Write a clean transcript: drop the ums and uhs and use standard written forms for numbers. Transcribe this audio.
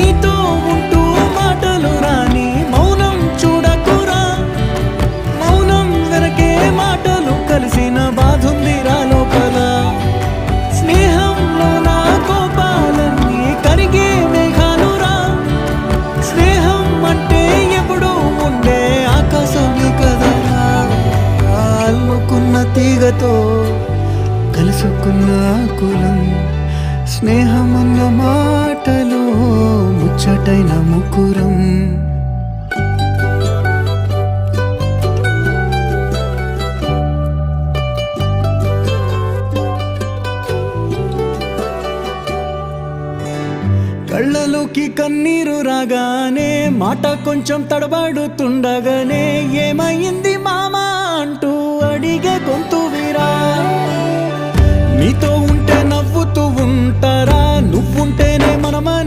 నీతో ఉంటూ మాటలు రాని మౌనం చూడకురా, మౌనం వెనకే మాటలు కలిసిన బాధుందిరా లోపల. స్నేహంలో నా కోపాలన్నీ కరిగే మేఘాలురా, స్నేహం అంటే ఎప్పుడు ఉండే ఆకాశమే కదరా. అల్లుకున్న తీగతో కలుసుకున్న కులం, స్నేహమన్న మాటలో ముచ్చటైన ముకురం. కళ్ళలోకి కన్నీరు రాగానే మాట కొంచెం తడబడుతుండగానే ఏమైంది మామా అంటూ అడిగే గొంతు వీరా. నీతో ఉంటే నవ్వుతూ ఉంటారా, నువ్వుంటేనే మనమని